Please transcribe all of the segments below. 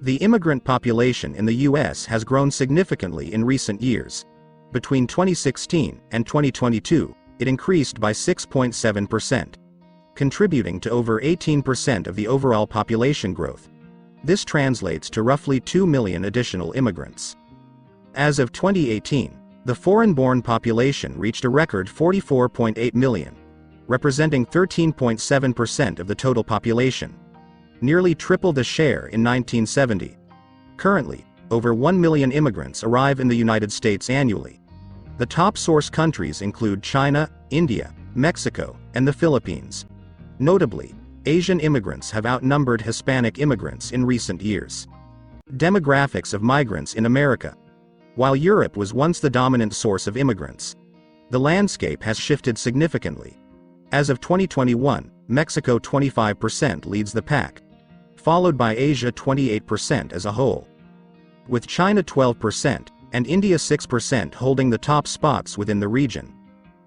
The immigrant population in the U.S. has grown significantly in recent years. Between 2016 and 2022, it increased by 6.7%, contributing to over 18% of the overall population growth. This translates to roughly 2 million additional immigrants. As of 2018, the foreign-born population reached a record 44.8 million, representing 13.7% of the total population, nearly triple the share in 1970. Currently, over 1 million immigrants arrive in the United States annually. The top source countries include China, India, Mexico, and the Philippines. Notably, Asian immigrants have outnumbered Hispanic immigrants in recent years. Demographics of migrants in America. While Europe was once the dominant source of immigrants, the landscape has shifted significantly. As of 2021, Mexico 25% leads the pack, followed by Asia 28% as a whole, with China 12% and India 6% holding the top spots within the region.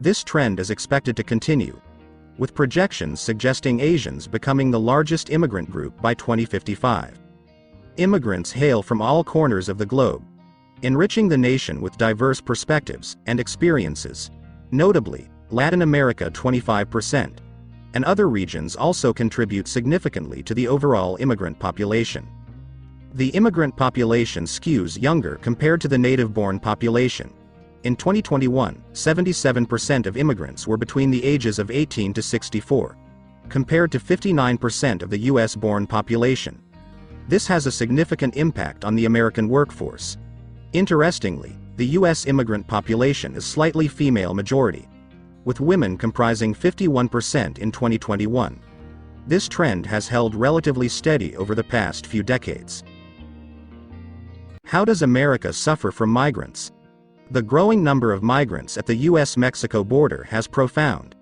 This trend is expected to continue, with projections suggesting Asians becoming the largest immigrant group by 2055. Immigrants hail from all corners of the globe, enriching the nation with diverse perspectives and experiences. Notably, Latin America 25%, and other regions also contribute significantly to the overall immigrant population. The immigrant population skews younger compared to the native-born population. In 2021, 77% of immigrants were between the ages of 18 to 64, compared to 59% of the US-born population. This has a significant impact on the American workforce. Interestingly, the US immigrant population is slightly female majority, with women comprising 51% in 2021. This trend has held relatively steady over the past few decades. How does America suffer from migrants? The growing number of migrants at the US-Mexico border has profound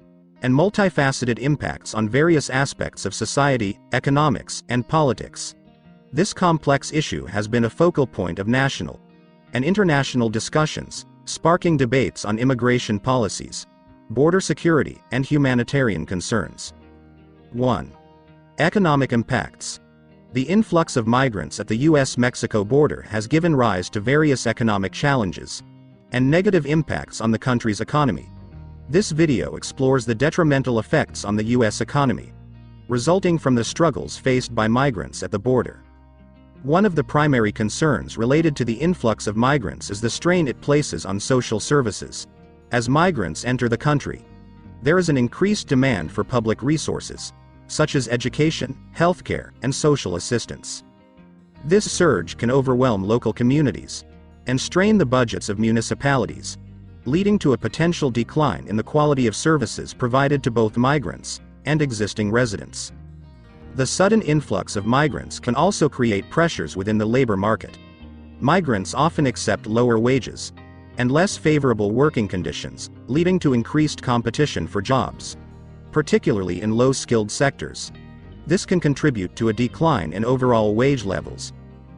and multifaceted impacts on various aspects of society, economics, and politics. This complex issue has been a focal point of national and international discussions, sparking debates on immigration policies, border security, and humanitarian concerns. 1. Economic impacts. The influx of migrants at the US-Mexico border has given rise to various economic challenges and negative impacts on the country's economy. This video explores the detrimental effects on the US economy, resulting from the struggles faced by migrants at the border. One of the primary concerns related to the influx of migrants is the strain it places on social services. As migrants enter the country, there is an increased demand for public resources, such as education, healthcare, and social assistance. This surge can overwhelm local communities and strain the budgets of municipalities, leading to a potential decline in the quality of services provided to both migrants and existing residents. The sudden influx of migrants can also create pressures within the labor market. Migrants often accept lower wages and less favorable working conditions, leading to increased competition for jobs, particularly in low-skilled sectors. This can contribute to a decline in overall wage levels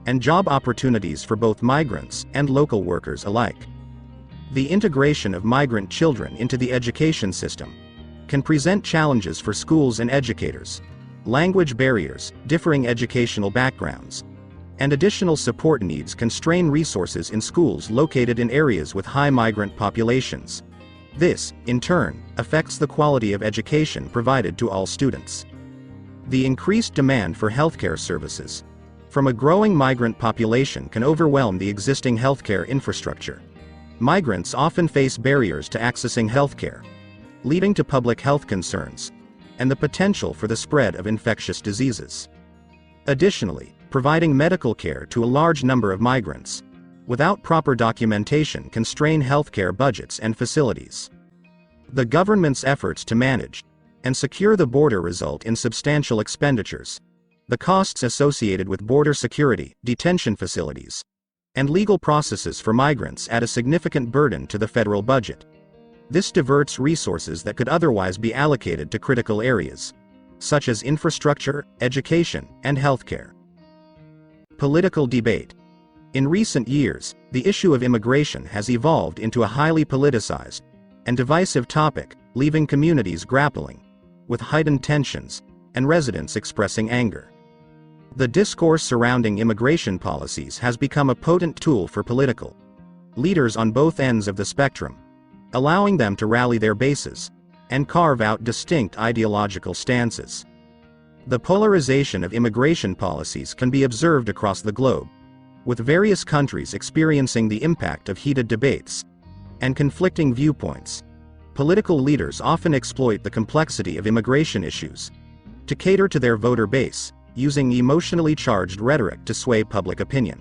and job opportunities for both migrants and local workers alike. The integration of migrant children into the education system can present challenges for schools and educators. Language barriers, differing educational backgrounds, and additional support needs can strain resources in schools located in areas with high migrant populations. This, in turn, affects the quality of education provided to all students. The increased demand for healthcare services from a growing migrant population can overwhelm the existing healthcare infrastructure. Migrants often face barriers to accessing healthcare, leading to public health concerns and the potential for the spread of infectious diseases. Additionally, providing medical care to a large number of migrants without proper documentation can strain healthcare budgets and facilities. The government's efforts to manage and secure the border result in substantial expenditures. The costs associated with border security, detention facilities, and legal processes for migrants add a significant burden to the federal budget. This diverts resources that could otherwise be allocated to critical areas, such as infrastructure, education, and healthcare. Political debate. In recent years, the issue of immigration has evolved into a highly politicized and divisive topic, leaving communities grappling with heightened tensions and residents expressing anger. The discourse surrounding immigration policies has become a potent tool for political leaders on both ends of the spectrum, allowing them to rally their bases and carve out distinct ideological stances. The polarization of immigration policies can be observed across the globe, with various countries experiencing the impact of heated debates and conflicting viewpoints. Political leaders often exploit the complexity of immigration issues to cater to their voter base, using emotionally charged rhetoric to sway public opinion.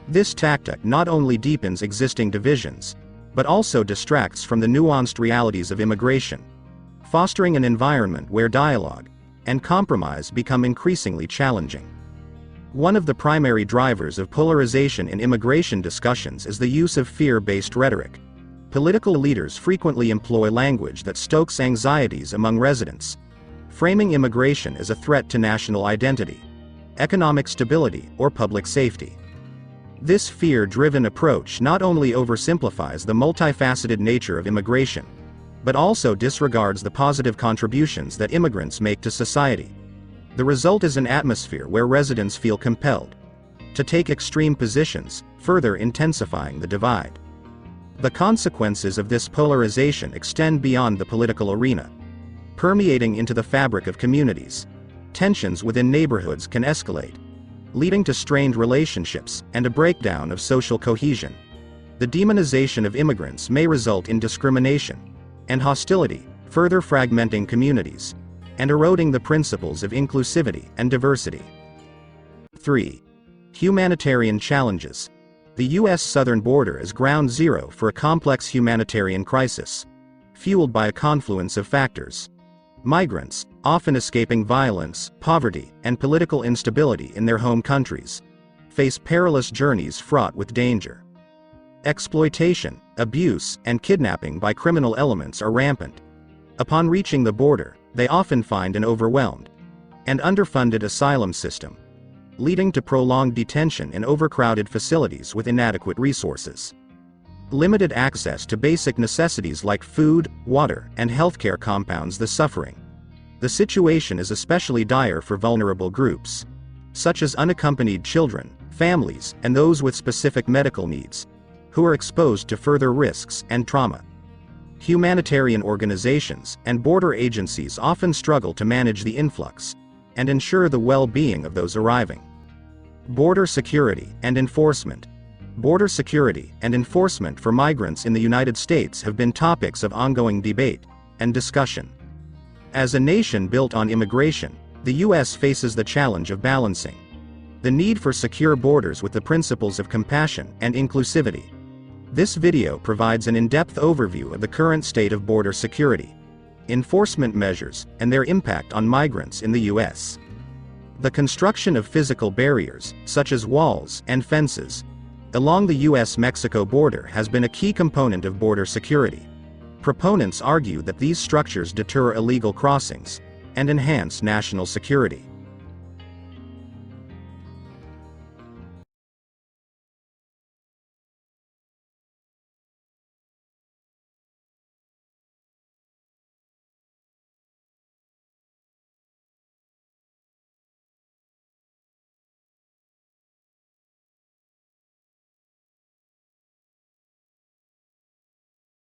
This tactic not only deepens existing divisions, but also distracts from the nuanced realities of immigration, fostering an environment where dialogue and compromise become increasingly challenging. One of the primary drivers of polarization in immigration discussions is the use of fear-based rhetoric. Political leaders frequently employ language that stokes anxieties among residents, framing immigration as a threat to national identity, economic stability, or public safety. This fear-driven approach not only oversimplifies the multifaceted nature of immigration, but also disregards the positive contributions that immigrants make to society. The result is an atmosphere where residents feel compelled to take extreme positions, further intensifying the divide. The consequences of this polarization extend beyond the political arena, permeating into the fabric of communities. Tensions within neighborhoods can escalate, leading to strained relationships and a breakdown of social cohesion. The demonization of immigrants may result in discrimination and hostility, further fragmenting communities and eroding the principles of inclusivity and diversity. 3. Humanitarian challenges. The U.S. southern border is ground zero for a complex humanitarian crisis, fueled by a confluence of factors. Migrants, often escaping violence, poverty, and political instability in their home countries, face perilous journeys fraught with danger. Exploitation, abuse, and kidnapping by criminal elements are rampant. Upon reaching the border, they often find an overwhelmed and underfunded asylum system, leading to prolonged detention in overcrowded facilities with inadequate resources. Limited access to basic necessities like food, water, and healthcare compounds the suffering. The situation is especially dire for vulnerable groups, such as unaccompanied children, families, and those with specific medical needs, who are exposed to further risks and trauma. Humanitarian organizations and border agencies often struggle to manage the influx and ensure the well-being of those arriving. Border security and enforcement. Border security and enforcement for migrants in the United States have been topics of ongoing debate and discussion. As a nation built on immigration, the U.S. faces the challenge of balancing the need for secure borders with the principles of compassion and inclusivity. This video provides an in-depth overview of the current state of border security, enforcement measures, and their impact on migrants in the U.S. The construction of physical barriers, such as walls and fences, along the U.S.-Mexico border has been a key component of border security. Proponents argue that these structures deter illegal crossings and enhance national security.